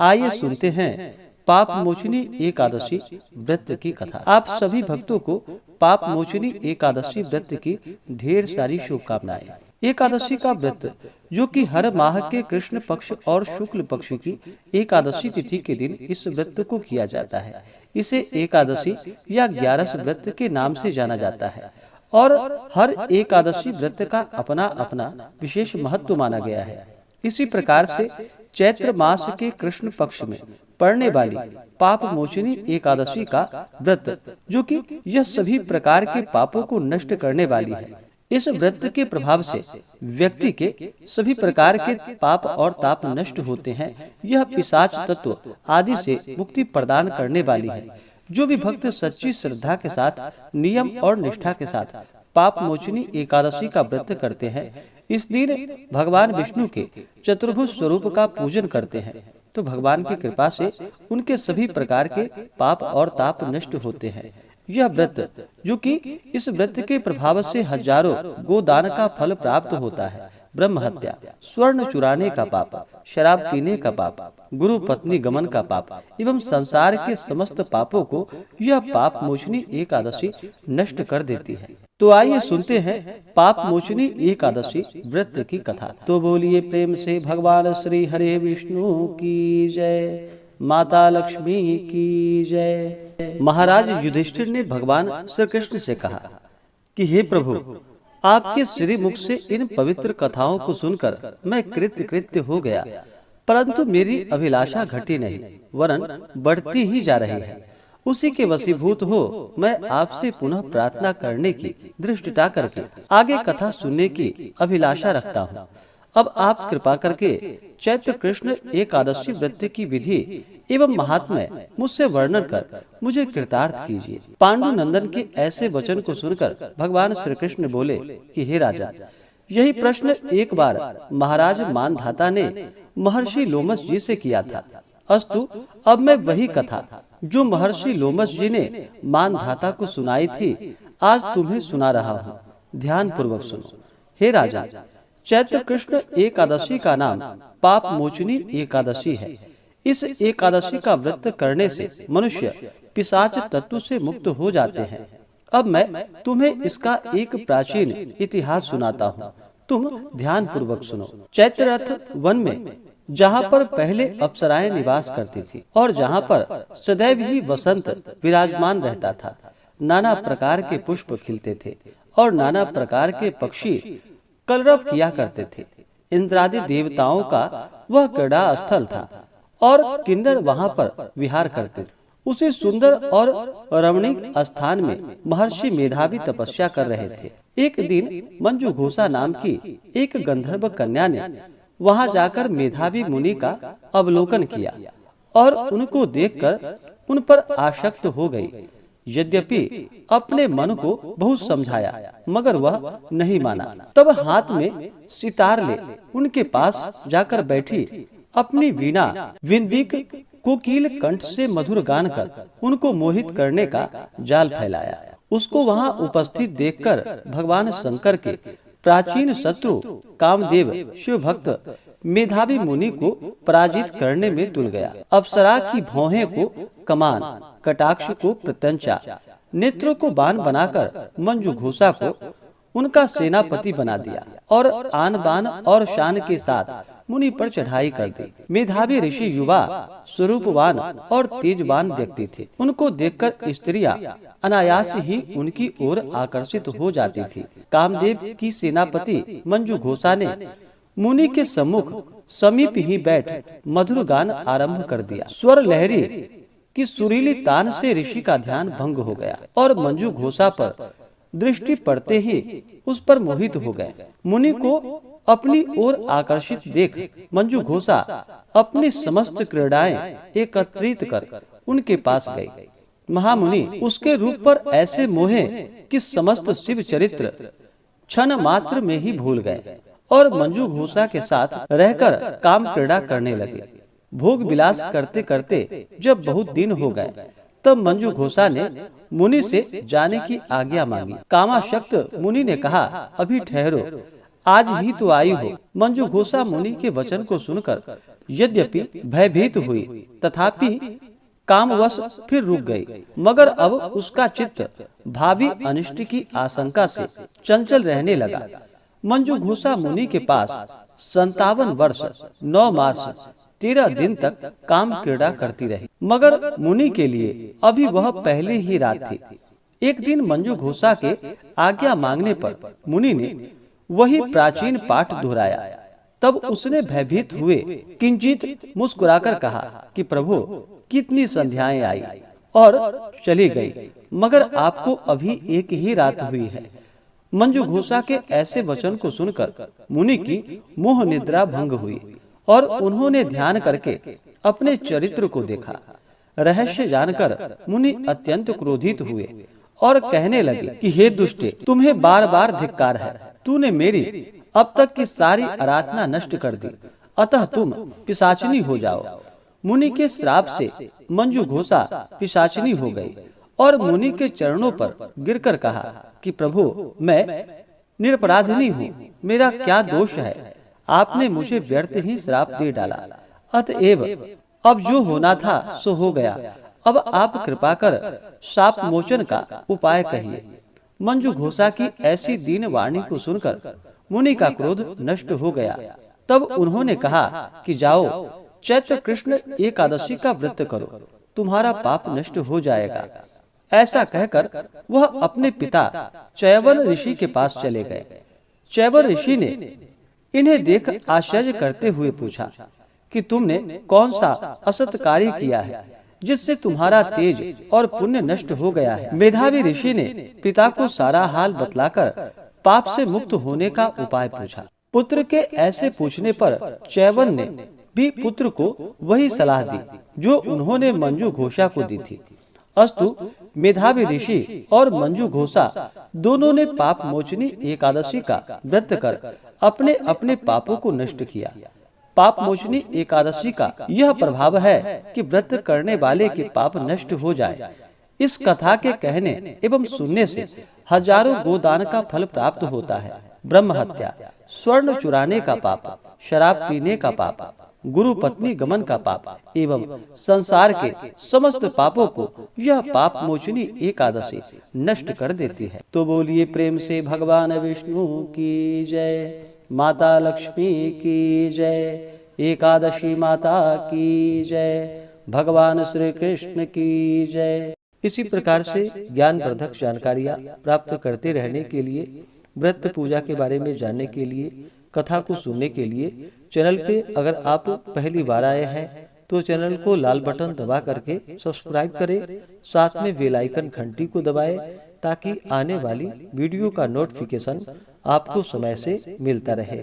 आइए सुनते हैं पाप मोचनी एकादशी व्रत की कथा। आप सभी भक्तों को पाप मोचनी एकादशी व्रत की ढेर सारी शुभकामनाएं। एकादशी का व्रत जो कि हर माह के कृष्ण पक्ष और शुक्ल पक्ष की एकादशी तिथि के दिन इस व्रत को किया जाता है। इसे एकादशी या 11 व्रत के नाम से जाना जाता है और हर एकादशी व्रत का अपना अपना विशेष महत्व माना गया है। इसी प्रकार से चैत्र मास के कृष्ण पक्ष में पड़ने वाली पाप मोचनी एकादशी का व्रत जो कि यह सभी प्रकार के पापों को नष्ट करने वाली है। इस व्रत के प्रभाव से व्यक्ति के सभी प्रकार के पाप और ताप नष्ट होते हैं। यह पिशाच तत्व आदि से मुक्ति प्रदान करने वाली है। जो भी भक्त सच्ची श्रद्धा के साथ नियम और निष्ठा के साथ पाप मोचनी एकादशी का व्रत करते हैं, इस दिन भगवान विष्णु के चतुर्भुज स्वरूप का पूजन करते हैं तो भगवान की कृपा से उनके सभी प्रकार के पाप और ताप नष्ट होते हैं। यह व्रत जो कि इस व्रत के प्रभाव से हजारों गोदान का फल प्राप्त होता है। ब्रह्म हत्या, स्वर्ण चुराने का पाप, शराब पीने का पाप, गुरु पत्नी गमन का पाप एवं संसार के समस्त पापों को यह पाप मोचनी एकादशी नष्ट कर देती है। तो आइए सुनते हैं पाप मोचनी एकादशी व्रत की कथा। तो बोलिए प्रेम से भगवान श्री हरे विष्णु की जय, माता लक्ष्मी की जय। महाराज युधिष्ठिर ने भगवान श्री कृष्ण से कहा कि हे प्रभु, आपके श्री मुख से इन पवित्र कथाओं को सुनकर मैं कृत्य हो गया, परंतु मेरी अभिलाषा घटी नहीं वरन बढ़ती ही जा रही है। उसी के वशीभूत हो मैं आपसे पुनः प्रार्थना करने की दृष्टता करके आगे कथा सुनने की अभिलाषा रखता हूँ। अब आप कृपा करके चैत्र कृष्ण एकादशी व्रत की विधि एवं महात्म्य मुझसे वर्णन कर मुझे कृतार्थ कीजिए। पांडु नंदन के ऐसे वचन को सुनकर भगवान श्री कृष्ण बोले कि हे राजा, यही प्रश्न एक बार महाराज मानधाता ने महर्षि लोमस जी से किया था। अस्तु, अब मैं वही कथा जो महर्षि लोमस जी ने मानधाता को सुनाई थी आज तुम्हें सुना रहा हूँ। ध्यान पूर्वक सुनो। हे राजा, चैत्र कृष्ण एकादशी का नाम पाप मोचनी एकादशी है। इस एकादशी का व्रत करने से मनुष्य पिशाच तत्व से मुक्त हो जाते हैं। अब मैं तुम्हें इसका एक प्राचीन इतिहास सुनाता हूँ, तुम ध्यान पूर्वक सुनो। चैत्ररथ वन में जहाँ पर पहले अप्सराएं निवास करती थी और जहाँ पर सदैव ही वसंत विराजमान रहता था, नाना प्रकार के पुष्प खिलते थे और नाना प्रकार के पक्षी कलरव किया करते थे। इंद्रादि देवताओं का वह क्रीड़ा स्थल था और किन्नर वहाँ पर विहार करते थे। उसी सुंदर और रमणीक स्थान में महर्षि मेधावी तपस्या कर रहे थे। एक दिन मंजू घोषा नाम की एक गंधर्व कन्या ने वहां जाकर मेधावी मुनि का अवलोकन किया और उनको देखकर उन पर आसक्त हो गई। यद्यपि अपने मन को बहुत समझाया मगर वह नहीं माना। तब हाथ में सितार ले उनके पास जाकर बैठी अपनी वीणा विंदिक कोकिल कंठ से मधुर गान कर उनको मोहित करने का जाल फैलाया। उसको वहां उपस्थित देखकर भगवान शंकर के प्राचीन शत्रु कामदेव शिव भक्त मेधावी मुनि को पराजित करने में तुल गया। अप्सरा की भौहें को कमान, कटाक्ष को प्रत्यंचा, नेत्रों को बाण बनाकर मंजू घोषा को उनका सेनापति बना दिया और आन बान और शान के साथ मुनि पर चढ़ाई कर दी। मेधावी ऋषि युवा, स्वरूपवान और तेजवान व्यक्ति थे। उनको देखकर स्त्रियां अनायास ही उनकी ओर आकर्षित हो जाती थी। कामदेव की सेनापति मंजू घोषा ने मुनि के सम्मुख समीप ही बैठ मधुर गान आरंभ कर दिया। स्वर लहरी की सुरीली तान से ऋषि का ध्यान भंग हो गया और मंजू घोषा पर दृष्टि पड़ते ही उस पर मोहित हो गए। मुनि को अपनी ओर आकर्षित देख मंजू घोषा अपनी समस्त क्रीड़ाएं एकत्रित कर उनके पास गई। महामुनि उसके रूप पर ऐसे मोहे कि समस्त शिव चरित्र क्षण मात्र में ही भूल गए और मंजू घोषा के साथ रहकर काम क्रीड़ा करने लगे। भोग विलास करते करते जब बहुत दिन हो गए तब मंजू घोषा ने मुनि से जाने की आज्ञा मांगी। कामाशक्त मुनि ने कहा, अभी ठहरो, आज ही तो आई हो। मंजू घोषा मुनि के वचन को सुनकर यद्यपि भयभीत हुई, तथापि कामवश फिर रुक गई। मगर अब उसका चित्त भावी अनिष्ट की आशंका से चंचल रहने लगा। मंजू घोषा मुनि के पास 57 वर्ष 9 मास 13 दिन तक काम क्रीड़ा करती रही, मगर मुनि के लिए अभी वह पहले ही रात थी। एक दिन मंजू घोषा के आज्ञा मांगने पर मुनि ने वही प्राचीन पाठ दोहराया। तब उसने भयभीत हुए किंचित मुस्कुराकर कहा कि प्रभु, कितनी संध्याएं आई और चली गई, मगर आपको अभी एक ही रात हुई है। मंजू घोषा के ऐसे वचन को सुनकर मुनि की मोह निद्रा भंग हुई और उन्होंने ध्यान करके अपने चरित्र को देखा। रहस्य जानकर मुनि अत्यंत क्रोधित हुए और कहने लगे कि हे दुष्टे, तुम्हें बार बार धिक्कार है। तूने मेरी अब तक की सारी आराधना नष्ट कर दी, अतः तुम पिशाचिनी हो जाओ। मुनि के श्राप से मंजू घोषा पिशाचिनी हो गई और मुनि के चरणों पर गिरकर कहा कि प्रभु, मैं निरपराधिनी हूँ, मेरा क्या दोष है? आपने मुझे व्यर्थ ही श्राप दे डाला, अतएव अब जो होना था सो हो गया। अब आप कृपा कर शाप मोचन का उपाय कहिए। मंजू घोषा की ऐसी दीन वाणी को सुनकर मुनि का क्रोध नष्ट हो गया। तब उन्होंने कहा कि जाओ, चैत्र कृष्ण एकादशी का व्रत करो, तुम्हारा पाप नष्ट हो जाएगा। ऐसा कहकर वह अपने पिता च्यवन ऋषि के पास चले गए। च्यवन ऋषि ने इन्हें देख आश्चर्य करते हुए पूछा कि तुमने कौन सा असत कार्य किया है जिससे तुम्हारा तेज और पुण्य नष्ट हो गया है। मेधावी ऋषि ने पिता को सारा हाल बतलाकर पाप से मुक्त होने का उपाय पूछा। पुत्र के ऐसे पूछने पर च्यवन ने भी पुत्र को वही सलाह दी जो उन्होंने मंजू घोषा को दी थी। अस्तु, मेधावी ऋषि और मंजू घोषा दोनों ने पाप मोचनी एकादशी का व्रत कर अपने अपने पापों को नष्ट किया। पाप मोचनी एकादशी का यह प्रभाव है कि व्रत करने वाले के पाप नष्ट हो जाए। इस कथा के कहने एवं सुनने से हजारों गोदान का फल प्राप्त होता है। ब्रह्म हत्या, स्वर्ण चुराने का पाप, शराब पीने का पाप, गुरु पत्नी गमन का पाप एवं संसार के समस्त पापों को यह पाप मोचनी एकादशी नष्ट कर देती है। तो बोलिए प्रेम से भगवान विष्णु की जय, माता लक्ष्मी की जय, एकादशी माता की जय, भगवान श्री कृष्ण की जय। इसी प्रकार से ज्ञानवर्धक जानकारियाँ प्राप्त करते रहने के लिए, व्रत पूजा के बारे में जानने के लिए, कथा को सुनने के लिए चैनल पे अगर आप पहली बार आए हैं तो चैनल को लाल बटन दबा करके सब्सक्राइब करें, साथ में बेल आइकन घंटी को दबाएं ताकि आने वाली वीडियो का नोटिफिकेशन आपको समय से मिलता रहे।